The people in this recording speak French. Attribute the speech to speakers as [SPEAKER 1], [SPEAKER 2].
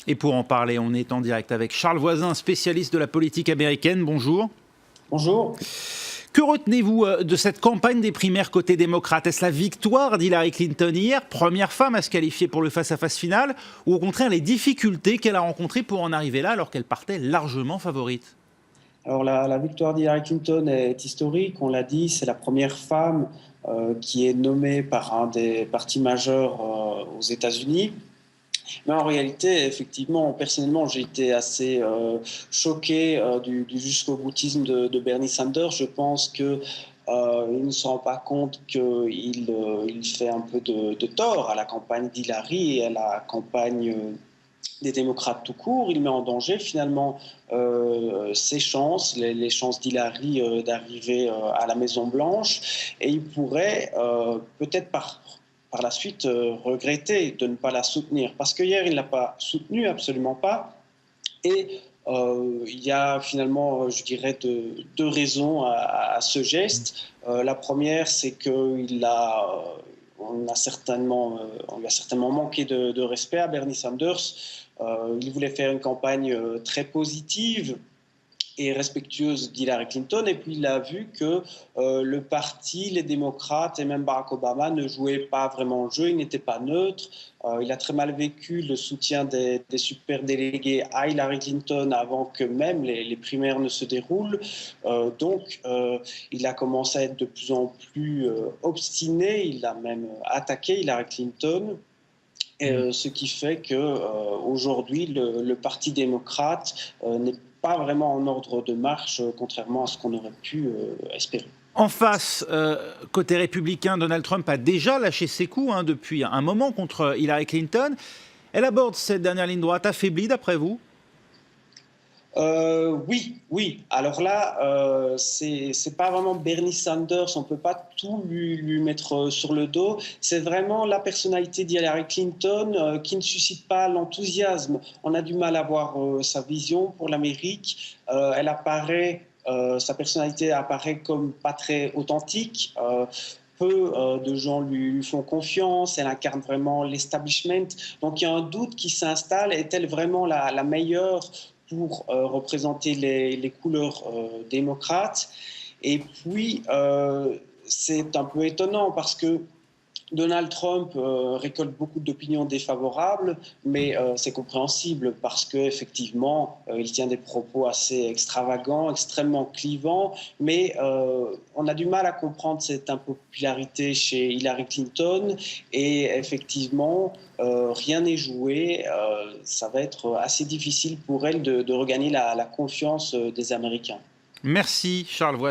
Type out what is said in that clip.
[SPEAKER 1] Et pour en parler, on est en direct avec Charles Voisin, spécialiste de la politique américaine. Bonjour.
[SPEAKER 2] Bonjour.
[SPEAKER 1] Que retenez-vous de cette campagne des primaires côté démocrate? Est-ce la victoire d'Hillary Clinton hier, première femme à se qualifier pour le face-à-face final, ou au contraire les difficultés qu'elle a rencontrées pour en arriver là alors qu'elle partait largement favorite?
[SPEAKER 2] Alors la victoire d'Hillary Clinton est historique, on l'a dit, c'est la première femme qui est nommée par un des partis majeurs aux États-Unis. Mais en réalité, effectivement, personnellement, j'ai été assez choqué du jusqu'au-boutisme de Bernie Sanders. Je pense que il ne se rend pas compte qu'il fait un peu de tort à la campagne d'Hillary et à la campagne des démocrates tout court. Il met en danger finalement ses chances, les chances d'Hillary d'arriver à la Maison-Blanche. Et il pourrait peut-être par la suite regretter de ne pas la soutenir. Parce que hier, il ne l'a pas soutenue, absolument pas. Et il y a finalement, je dirais, deux raisons à ce geste. La première, c'est qu'il a... on lui a certainement manqué de respect à Bernie Sanders. Il voulait faire une campagne très positive et respectueuse d'Hillary Clinton. Et puis il a vu que le parti, les démocrates et même Barack Obama ne jouaient pas vraiment le jeu, il n'était pas neutre. Il a très mal vécu le soutien des super délégués à Hillary Clinton avant que même les primaires ne se déroulent. Donc il a commencé à être de plus en plus obstiné, il a même attaqué Hillary Clinton. Ce qui fait qu'aujourd'hui, le Parti démocrate n'est pas vraiment en ordre de marche, contrairement à ce qu'on aurait pu espérer.
[SPEAKER 1] En face, côté républicain, Donald Trump a déjà lâché ses coups depuis un moment contre Hillary Clinton. Elle aborde cette dernière ligne droite affaiblie, d'après vous?
[SPEAKER 2] Oui. Alors là, c'est pas vraiment Bernie Sanders, on peut pas tout lui mettre sur le dos. C'est vraiment la personnalité d'Hillary Clinton qui ne suscite pas l'enthousiasme. On a du mal à voir sa vision pour l'Amérique. Elle apparaît, sa personnalité apparaît comme pas très authentique. Peu de gens lui font confiance, elle incarne vraiment l'establishment. Donc il y a un doute qui s'installe, est-elle vraiment la meilleure pour représenter les couleurs démocrates? Et puis, c'est un peu étonnant parce que Donald Trump récolte beaucoup d'opinions défavorables, mais c'est compréhensible parce qu'effectivement, il tient des propos assez extravagants, extrêmement clivants, mais on a du mal à comprendre cette impopularité chez Hillary Clinton et effectivement, rien n'est joué. Ça va être assez difficile pour elle de regagner la confiance des Américains.
[SPEAKER 1] Merci, Charles Voisin.